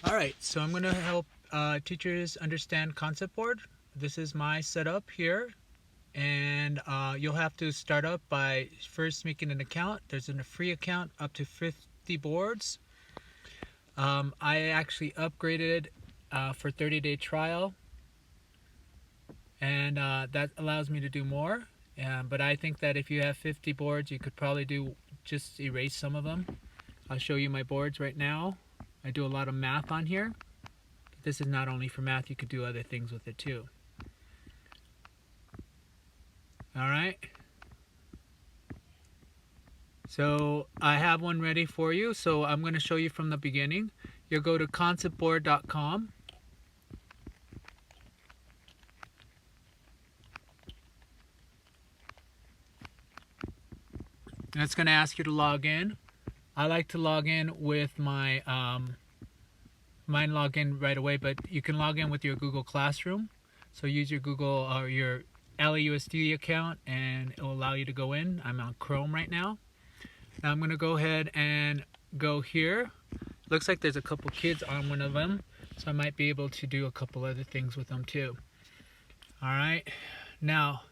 Alright, so I'm going to help teachers understand Concept Board. This is my setup here, and you'll have to start up by first making an account. There's a free account up to 50 boards. I actually upgraded for 30-day trial, and that allows me to do more. But I think that if you have 50 boards, you could probably just erase some of them. I'll show you my boards right now. I do a lot of math on here. This is not only for math, you could do other things with it too. Alright. So I have one ready for you. So I'm going to show you from the beginning. You'll go to conceptboard.com. And it's going to ask you to log in. I like to log in with my mine log in right away, but you can log in with your Google Classroom. So use your Google or your LAUSD account and it will allow you to go in. I'm on Chrome right now. Now I'm going to go ahead and go here. Looks like there's a couple kids on one of them, so I might be able to do a couple other things with them too. Alright, now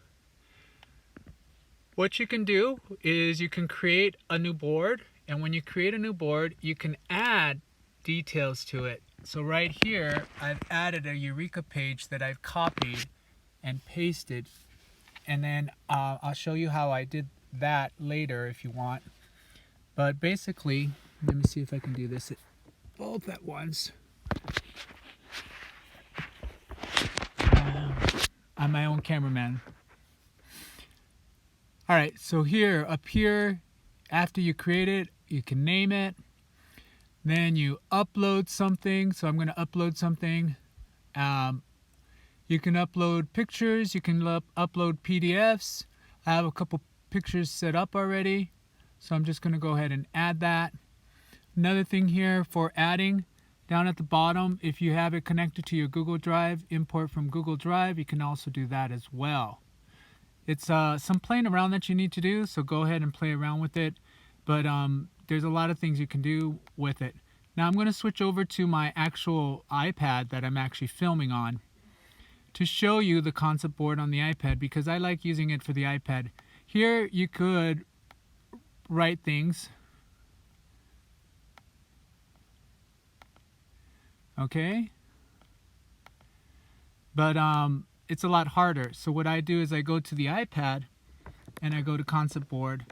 what you can do is you can create a new board, and when you create a new board you can add details to it. So right here I've added a Eureka page that I've copied and pasted, and then I'll show you how I did that later if you want. But basically, let me see if I can do this both at once. I'm my own cameraman. Alright, so here, up here, after you create it, you can name it. Then you upload something. So I'm going to upload something. You can upload pictures. You can upload PDFs. I have a couple pictures set up already. So I'm just going to go ahead and add that. Another thing here for adding, down at the bottom, if you have it connected to your Google Drive, import from Google Drive, you can also do that as well. It's some playing around that you need to do, so go ahead and play around with it. But there's a lot of things you can do with it. Now I'm going to switch over to my actual iPad that I'm actually filming on to show you the concept board on the iPad, because I like using it for the iPad. Here you could write things. Okay? But it's a lot harder. So what I do is I go to the iPad and I go to concept board.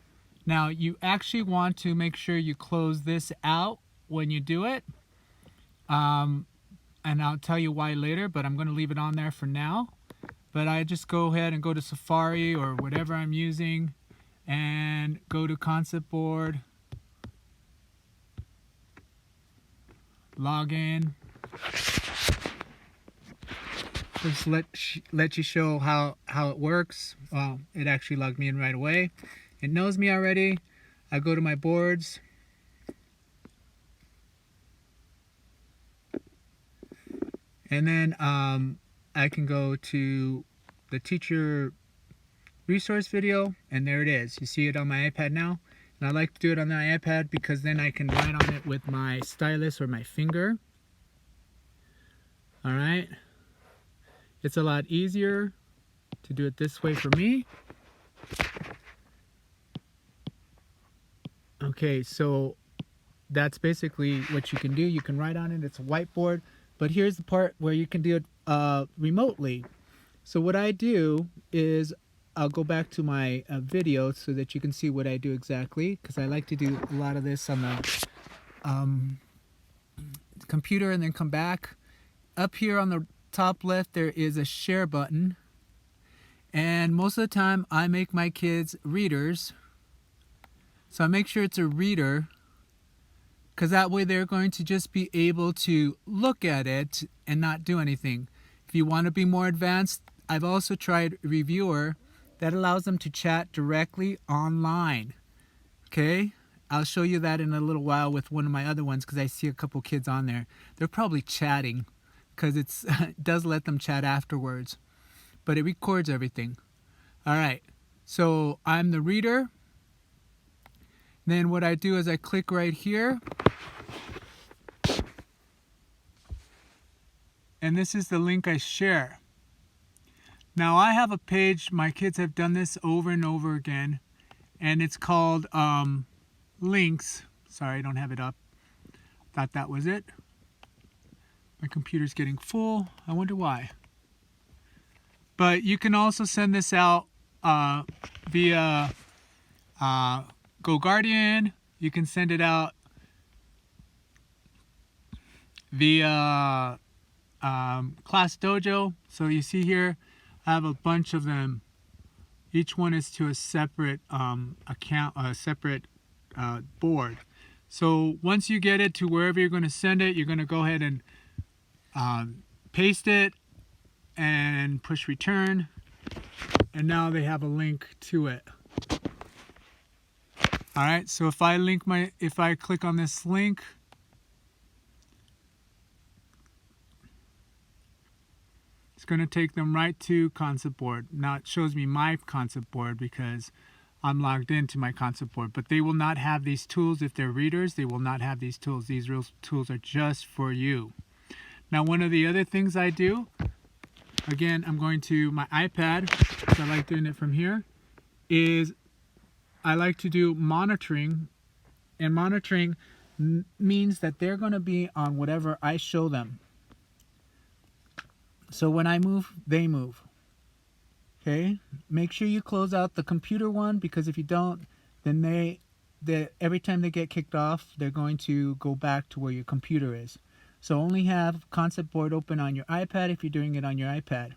Now you actually want to make sure you close this out when you do it. And I'll tell you why later, but I'm going to leave it on there for now. But I just go ahead and go to Safari or whatever I'm using and go to concept board, log in. Just let you show how it works. Well, it actually logged me in right away. It knows me already. I go to my boards. And then I can go to the teacher resource video, and there it is. You see it on my iPad now. And I like to do it on my iPad because then I can write on it with my stylus or my finger. Alright. It's a lot easier to do it this way for me. Okay, so that's basically what you can do. You can write on it. It's a whiteboard. But here's the part where you can do it remotely. So what I do is I'll go back to my video so that you can see what I do exactly, because I like to do a lot of this on the computer and then come back. Up here on the top left there is a share button, and most of the time I make my kids readers, so I make sure it's a reader, because that way they're going to just be able to look at it and not do anything. If you want to be more advanced, I've also tried Reviewer that allows them to chat directly online. Okay, I'll show you that in a little while with one of my other ones, because I see a couple kids on there. They're probably chatting, because it does let them chat afterwards, but it records everything. Alright, so I'm the reader. Then what I do is I click right here, and this is the link I share. Now I have a page, my kids have done this over and over again, and it's called links. Sorry, I don't have it up. Thought that was it. My computer's getting full. I wonder why. But you can also send this out via GoGuardian. You can send it out via ClassDojo. So you see here, I have a bunch of them. Each one is to a separate account, a separate board. So once you get it to wherever you're going to send it, you're going to go ahead and paste it and push return. And now they have a link to it. All right, so if I click on this link, it's going to take them right to Concept Board. Now it shows me my Concept Board because I'm logged into my Concept Board, but they will not have these tools. If they're readers, they will not have these tools. These real tools are just for you. Now, one of the other things I do, again, I'm going to my iPad, because I like doing it from here, is I like to do monitoring. And monitoring means that they're going to be on whatever I show them. So when I move, they move. Okay, make sure you close out the computer one, because if you don't, then every time they get kicked off, they're going to go back to where your computer is. So only have Concept Board open on your iPad if you're doing it on your iPad.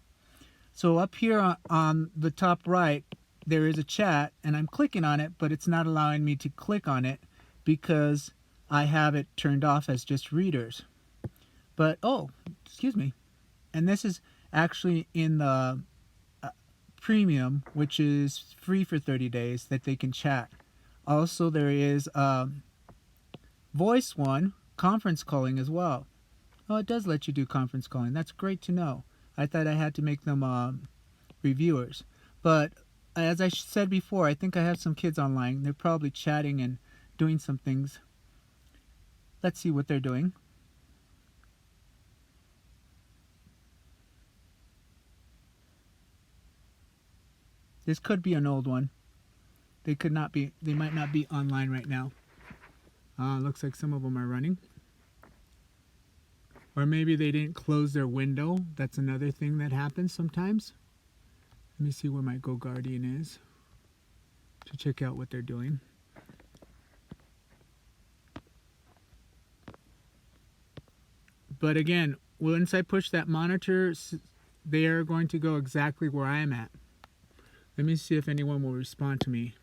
So up here on the top right, there is a chat, and I'm clicking on it, but it's not allowing me to click on it because I have it turned off as just readers. But, oh, excuse me. And this is actually in the Premium, which is free for 30 days, that they can chat. Also, there is voice one, conference calling as well. Oh, it does let you do conference calling. That's great to know. I thought I had to make them reviewers. But as I said before, I think I have some kids online. They're probably chatting and doing some things. Let's see what they're doing. This could be an old one. They might not be online right now. Looks like some of them are running. Or maybe they didn't close their window. That's another thing that happens sometimes. Let me see where my GoGuardian is to check out what they're doing. But again, once I push that monitor, they are going to go exactly where I am at. Let me see if anyone will respond to me.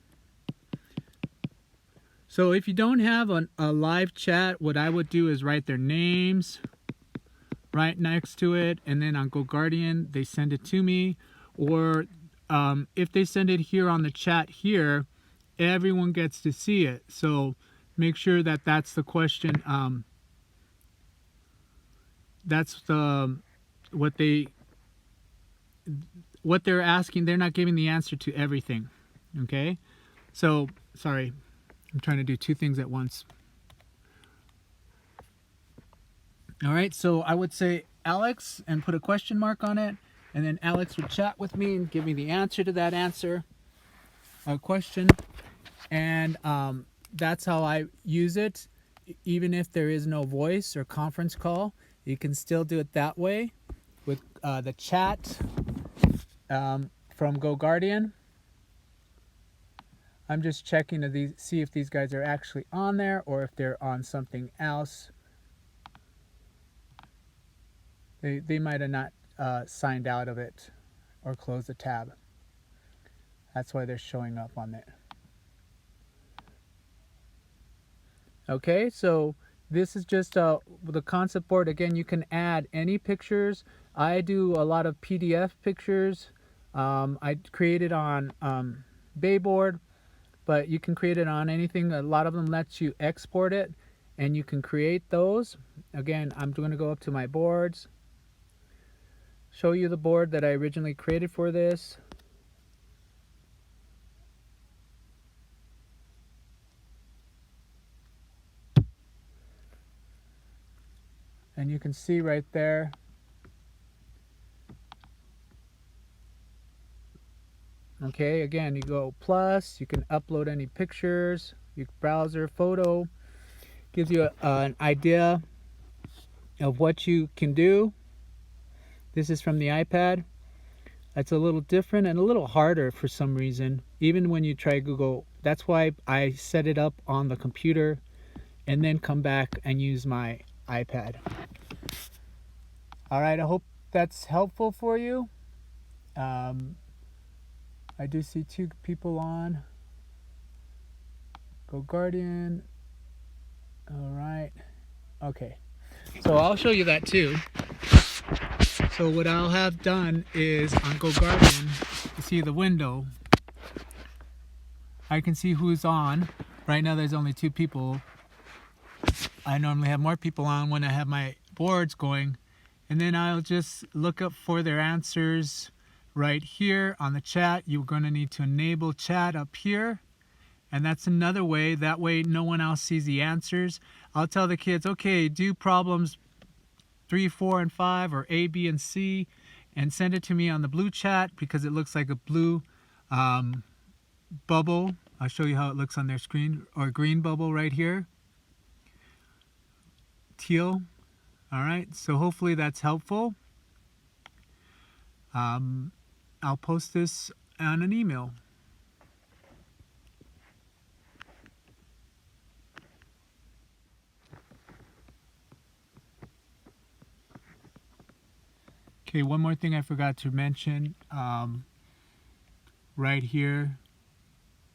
So if you don't have a live chat, what I would do is write their names right next to it, and then on GoGuardian, they send it to me. Or if they send it here on the chat here, everyone gets to see it. So make sure that that's the question. That's what they're asking. They're not giving the answer to everything. Okay? So, sorry. I'm trying to do two things at once. All right, so I would say Alex and put a question mark on it, and then Alex would chat with me and give me the answer to that question, and that's how I use it. Even if there is no voice or conference call, you can still do it that way with the chat from GoGuardian. I'm just checking to see if these guys are actually on there or if they're on something else. They might have not signed out of it or closed the tab. That's why they're showing up on there. Okay, so this is just the concept board. Again, you can add any pictures. I do a lot of PDF pictures. I create it on Bayboard, but you can create it on anything. A lot of them lets you export it, and you can create those. Again, I'm going to go up to my boards, show you the board that I originally created for this. And you can see right there, Okay, again, you go plus, you can upload any pictures, your browser photo, gives you an idea of what you can do. This is from the iPad. It's a little different and a little harder for some reason, even when you try Google. That's why I set it up on the computer and then come back and use my iPad. All right, I hope that's helpful for you. I do see 2 people on. GoGuardian. All right. Okay. So I'll show you that too. So what I'll have done is on GoGuardian, you see the window. I can see who's on. Right now there's only 2 people. I normally have more people on when I have my boards going. And then I'll just look up for their answers right here on the chat. You're going to need to enable chat up here. And that's another way. That way no one else sees the answers. I'll tell the kids, okay, do problems 3, 4, and 5, or A, B, and C, and send it to me on the blue chat because it looks like a blue bubble. I'll show you how it looks on their screen, or green bubble right here. Teal. All right, so hopefully that's helpful. I'll post this on an email. Okay, one more thing I forgot to mention. Right here,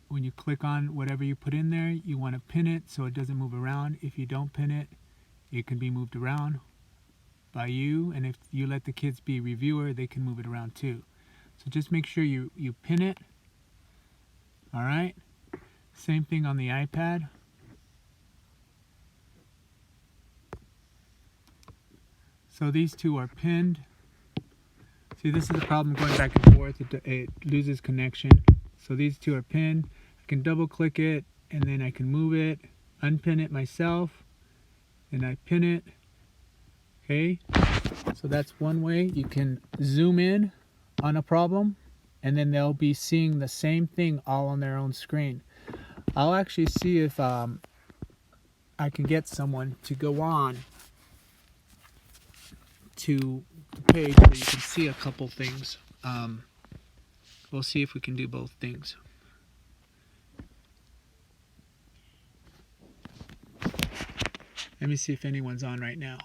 when you click on whatever you put in there, you want to pin it so it doesn't move around. If you don't pin it, it can be moved around by you, and if you let the kids be a reviewer, they can move it around too. So just make sure you pin it. All right, same thing on the iPad. So these 2 are pinned. See, this is the problem going back and forth. It loses connection. So these 2 are pinned. I can double click it and then I can move it, unpin it myself, and I pin it. Okay, so that's one way you can zoom in on a problem, and then they'll be seeing the same thing all on their own screen. I'll actually see if I can get someone to go on to the page where you can see a couple things. We'll see if we can do both things. Let me see if anyone's on right now.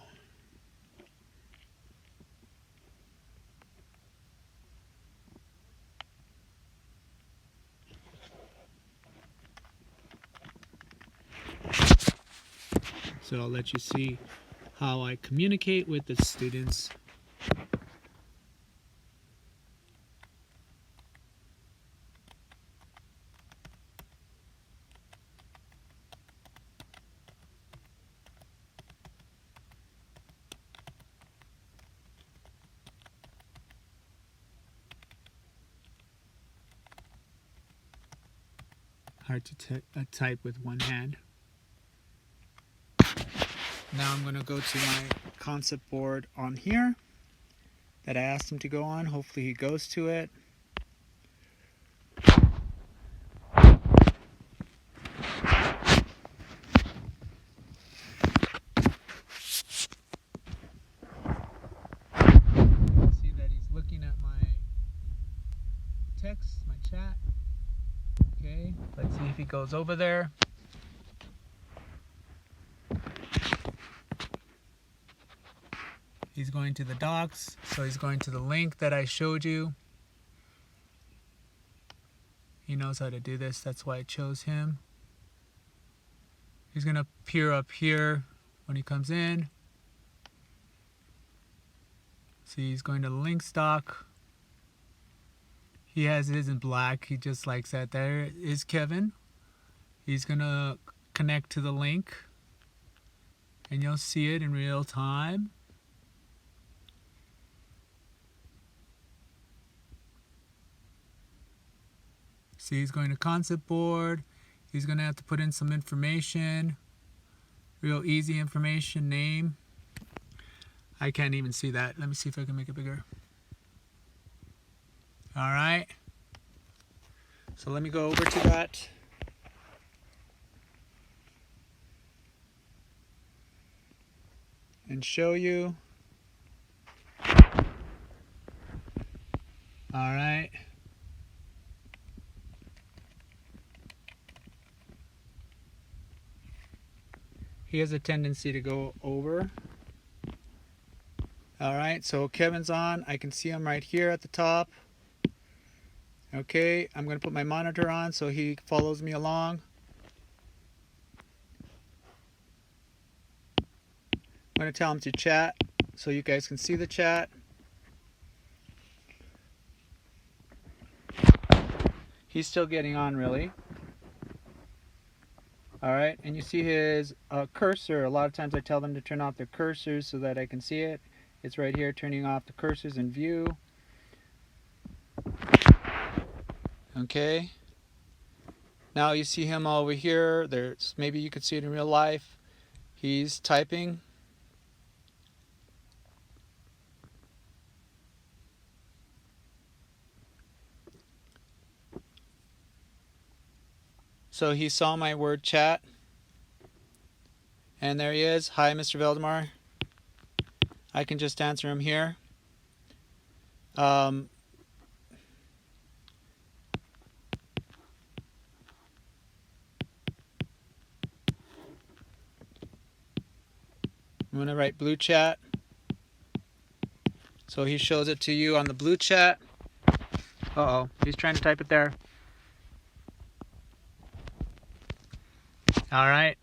So I'll let you see how I communicate with the students. Hard to type with one hand. Now I'm going to go to my concept board on here that I asked him to go on. Hopefully he goes to it. See that he's looking at my text, my chat. Okay, let's see if he goes over there. He's going to the docs, so he's going to the link that I showed you. He knows how to do this, that's why I chose him. He's going to appear up here when he comes in. See, he's going to the link stock. He has his in black, he just likes that. There is Kevin. He's going to connect to the link, and you'll see it in real time. See, he's going to concept board. He's going to have to put in some information. Real easy information, name. I can't even see that. Let me see if I can make it bigger. All right. So let me go over to that. And show you. All right. He has a tendency to go over. All right, so Kevin's on. I can see him right here at the top. Okay, I'm going to put my monitor on so he follows me along. I'm going to tell him to chat so you guys can see the chat. He's still getting on, really. All right, and you see his cursor. A lot of times I tell them to turn off their cursors so that I can see it. It's right here, turning off the cursors in view. Okay. Now you see him over here. There's maybe you could see it in real life. He's typing. So he saw my word chat. And there he is. Hi, Mr. Veldemar. I can just answer him here. I'm going to write blue chat. So he shows it to you on the blue chat. Uh-oh, he's trying to type it there. All right.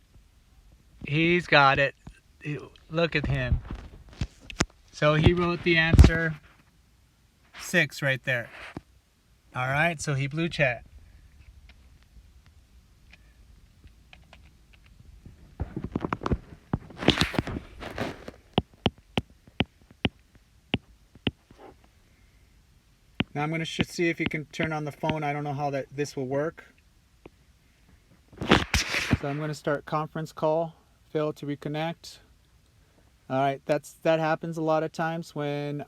He's got it. Look at him. So he wrote the answer 6 right there. All right, so he blue chat. Now I'm going to see if he can turn on the phone. I don't know how this will work. So I'm going to start conference call. Fail to reconnect. All right, that happens a lot of times when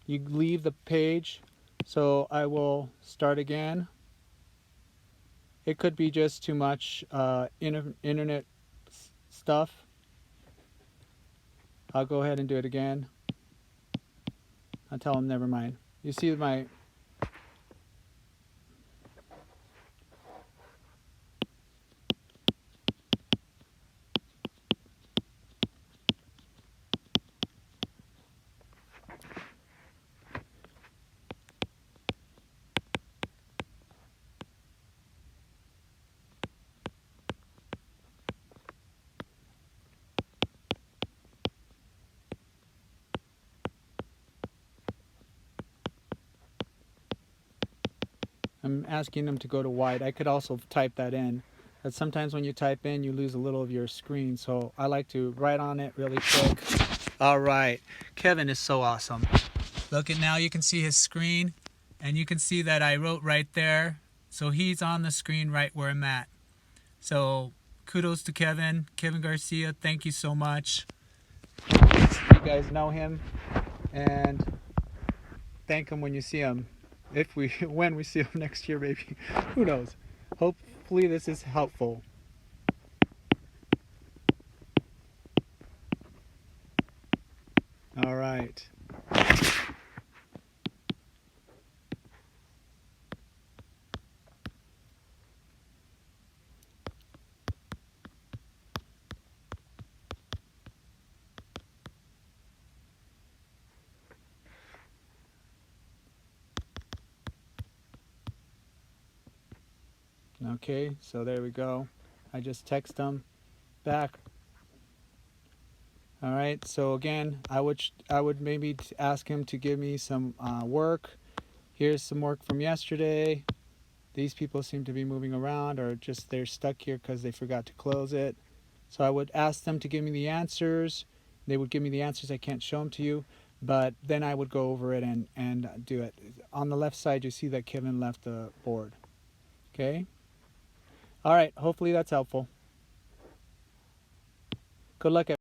you leave the page. So I will start again. It could be just too much internet stuff. I'll go ahead and do it again. I'll tell him never mind. You see my... I'm asking them to go to wide. I could also type that in. But sometimes when you type in, you lose a little of your screen. So I like to write on it really quick. All right. Kevin is so awesome. Look at now, you can see his screen. And you can see that I wrote right there. So he's on the screen right where I'm at. So kudos to Kevin. Kevin Garcia, thank you so much. You guys know him. And thank him when you see him. When we see him next year, maybe. Who knows? Hopefully this is helpful. All right. Okay, so there we go. I just text them back. All right, so again, I would maybe ask him to give me some work. Here's some work from yesterday. These people seem to be moving around, or just they're stuck here because they forgot to close it. So I would ask them to give me the answers. They would give me the answers. I can't show them to you, but then I would go over it and do it. On the left side, you see that Kevin left the board. Okay? All right, hopefully that's helpful. Good luck, everyone.